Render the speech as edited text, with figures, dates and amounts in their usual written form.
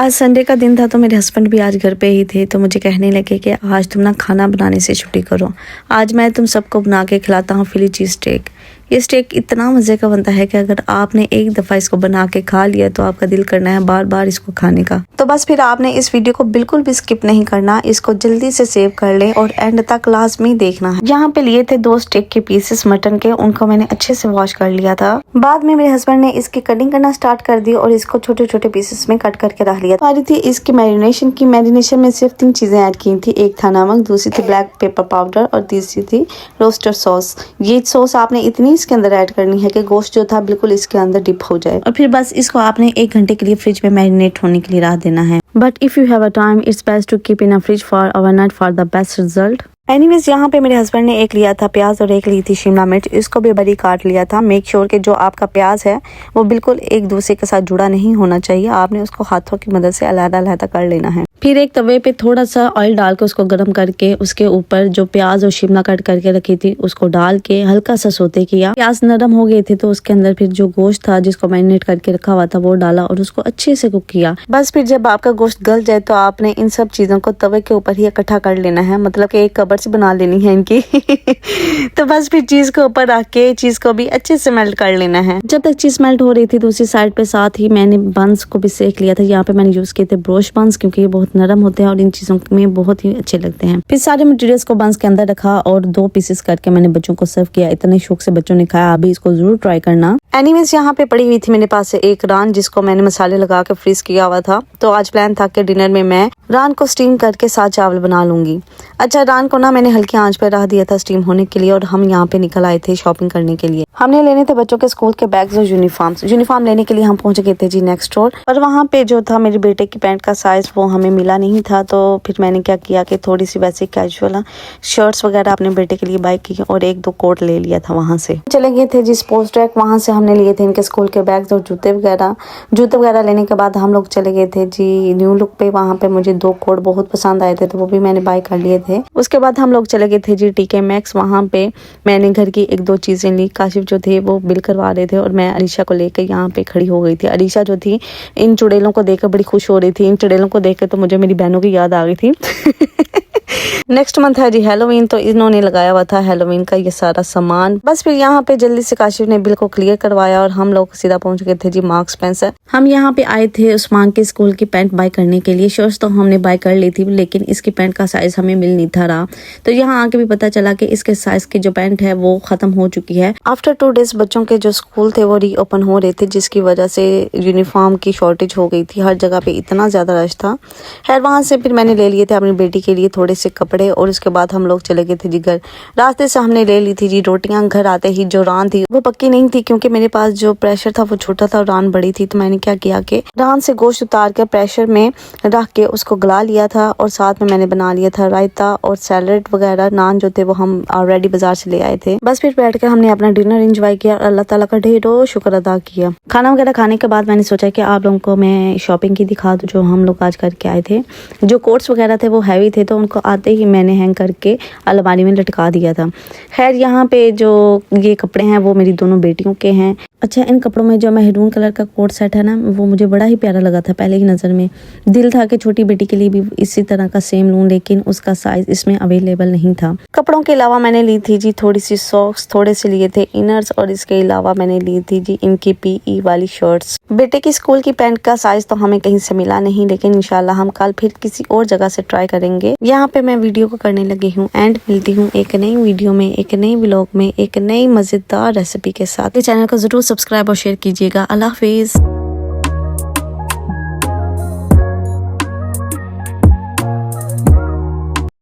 आज संडे का दिन था तो मेरे हस्बैंड भी आज घर पे ही थे, तो मुझे कहने लगे कि आज तुम ना खाना बनाने से छुट्टी करो, आज मैं तुम सबको बना के खिलाता हूँ फिली चीज़ स्टेक। ये स्टेक इतना मज़े का बनता है कि अगर आपने एक दफ़ा इसको बना के खा लिया तो आपका दिल करना है बार बार इसको खाने का। तो बस फिर आपने इस वीडियो को बिल्कुल भी स्किप नहीं करना, इसको जल्दी से सेव कर ले और एंड तक लाजमी देखना है। यहाँ पे लिए थे 2 स्टेक के पीसेस मटन के, उनको मैंने अच्छे से वॉश कर लिया था। बाद में मेरे हस्बैंड ने इसकी कटिंग करना स्टार्ट कर दी और इसको छोटे छोटे पीसेस में कट करके रख लिया। आ रही थी इसकी मैरिनेशन में सिर्फ 3 चीजें ऐड की थी। एक था नमक, दूसरी थी ब्लैक पेपर पाउडर और तीसरी थी रोस्टर सॉस। ये सॉस आपने इतनी इसके अंदर ऐड करनी है कि गोश्त जो था बिल्कुल इसके अंदर डिप हो जाए और फिर बस इसको आपने 1 घंटे के लिए फ्रिज में मैरिनेट होने के लिए रख देना है। But if you have a time it's best to keep in a fridge for overnight for the best result. Anyways यहाँ पे मेरे हस्बैंड ने एक लिया था प्याज और एक ली थी शिमला मिर्च, इसको भी बड़ी काट लिया था। मेक श्योर कि जो आपका प्याज है वो बिल्कुल एक दूसरे के साथ जुड़ा नहीं होना चाहिए, आपने उसको हाथों की मदद से अलग-अलग कर लेना है। फिर एक तवे पे थोड़ा सा ऑयल डाल के उसको गर्म करके उसके ऊपर जो प्याज और शिमला कट करके रखी थी उसको डाल के हल्का सा सोते किया। प्याज नरम हो गए थे तो उसके अंदर फिर जो गोश्त था जिसको मैरिनेट करके रखा हुआ था वो डाला और उसको अच्छे से कुक किया। बस फिर जब आपका गोश्त गल जाए तो आपने इन सब चीजों को तवे के ऊपर ही इकट्ठा कर लेना है, मतलब कि एक कबर से बना लेनी है इनकी तो बस फिर चीज को ऊपर रख के चीज को भी अच्छे से मेल्ट कर लेना है। जब तक चीज मेल्ट हो रही थी दूसरी साइड पे साथ ही मैंने बंस को भी सेक लिया था। यहाँ पे मैंने यूज किए थे ब्रोश बंस, क्योंकि ये बहुत नरम होते हैं और इन चीजों में बहुत ही अच्छे लगते हैं। फिर सारे मटेरियल्स को बंस के अंदर रखा और 2 पीसेस करके मैंने बच्चों को सर्व किया। इतने शौक से बच्चों ने खाया, अभी इसको जरूर ट्राई करना। एनीवेज यहाँ पे पड़ी हुई थी मेरे पास एक रान जिसको मैंने मसाले लगा के फ्रीज किया हुआ था। तो आज प्लान था कि डिनर में मैं रान को स्टीम करके साथ चावल बना लूंगी। अच्छा, रान को ना मैंने हल्की आंच पर रख दिया था स्टीम होने के लिए और हम यहाँ पे निकल आए थे शॉपिंग करने के लिए। हमने लेने थे बच्चों के स्कूल के बैग्स और यूनिफॉर्म लेने के लिए हम पहुंच गए थे जी नेक्स्ट स्टोर। और वहाँ पे जो था मेरे बेटे की पैंट का साइज वो हमें मिला नहीं था, तो फिर मैंने क्या किया कि थोड़ी सी वैसे कैजुअल शर्ट्स वगैरह अपने बेटे के लिए बाय की और 1-2 कोट ले लिया था। वहाँ से चले गए थे जी स्पोर्ट्स ट्रैक, वहाँ से हमने लिए थे इनके स्कूल के बैग्स और जूते वगैरह लेने के बाद हम लोग चले गए थे जी न्यू लुक पे। वहाँ पे मुझे 2 कोट बहुत पसंद आए थे तो वो भी मैंने बाय कर लिए थे। उसके बाद हम लोग चले गए थे जी टीके मैक्स। वहाँ पे मैंने घर की 1-2 चीजें ली। काशिफ जो थे वो बिल करवा रहे थे और मैं अलीशा को लेकर यहाँ पे खड़ी हो गई थी। अलीशा जो थी इन चुड़ैलों को देखकर बड़ी खुश हो रही थी। इन चुड़ैलों को देखकर तो मुझे मेरी बहनों की याद आ गई थी नेक्स्ट मंथ है जी हैलोवीन, तो इन्होंने लगाया हुआ था हैलोवीन का ये सारा सामान। बस फिर यहाँ पे जल्दी से काशिफ ने बिल को क्लियर करवाया और हम लोग सीधा पहुंच गए थे जी मार्क्स स्पेंसर। हम यहाँ पे आए थे उस्मान के स्कूल की पैंट बाय करने के लिए। शर्ट्स तो हमने बाय कर ली थी लेकिन इसकी पैंट का साइज हमें मिल नहीं था रहा, तो यहाँ आके भी पता चला कि इसके साइज की जो पैंट है वो खत्म हो चुकी है। आफ्टर 2 डेज बच्चों के जो स्कूल थे वो रीओपन हो रहे थे, जिसकी वजह से यूनिफॉर्म की शॉर्टेज हो गई थी। हर जगह पे इतना ज्यादा रश था। खैर वहां से फिर मैंने ले लिए थे अपनी बेटी के लिए थोड़े से कपड़े और उसके बाद हम लोग चले गए थे जी घर। रास्ते से हमने ले ली थी जी रोटियां। घर आते ही जो रान थी वो पक्की नहीं थी, क्योंकि मेरे पास जो प्रेशर था वो छोटा था और रान बड़ी थी। तो मैंने क्या किया कि रान से गोश्त उतार के प्रेशर में रख के उसको गला लिया था और साथ में मैंने बना लिया था रायता और सैलड वगैरह। नान जो थे वो हम ऑलरेडी बाजार से ले आए थे। बस फिर बैठ कर हमने अपना डिनर एंजॉय किया और अल्लाह ताला का ढेरों शुक्र अदा किया। खाना वगैरह खाने के बाद मैंने सोचा कि आप लोगों को मैं शॉपिंग की दिखा दूं जो हम लोग आज करके आए थे। जो कोट्स वगैरह थे वो हैवी थे तो उनको आते ही मैंने हैंग करके अलमारी में लटका दिया था। खैर यहाँ पे जो ये कपड़े हैं वो मेरी दोनों बेटियों के हैं। अच्छा, इन कपड़ों में जो महरून कलर का कोट सेट है ना वो मुझे बड़ा ही प्यारा लगा था। पहले ही नज़र में दिल था कि छोटी बेटी के लिए भी इसी तरह का सेम लूं, लेकिन उसका साइज इसमें अवेलेबल नहीं था। कपड़ों के अलावा मैंने ली थी जी थोड़ी सी सॉक्स, थोड़े से लिए थे इनर्स और इसके अलावा मैंने ली थी जी इनकी पीई वाली शर्ट्स। बेटे की स्कूल की पैंट का साइज तो हमें कहीं से मिला नहीं, लेकिन इंशाल्लाह हम कल फिर किसी और जगह से ट्राई करेंगे। यहाँ पे मैं वीडियो को करने लगी हूँ एंड मिलती हूँ एक नई वीडियो में, एक नई व्लॉग में, एक नई मजेदार रेसिपी के साथ। चैनल को जरूर सब्सक्राइब और शेयर कीजिएगा। अल्लाह हाफिज।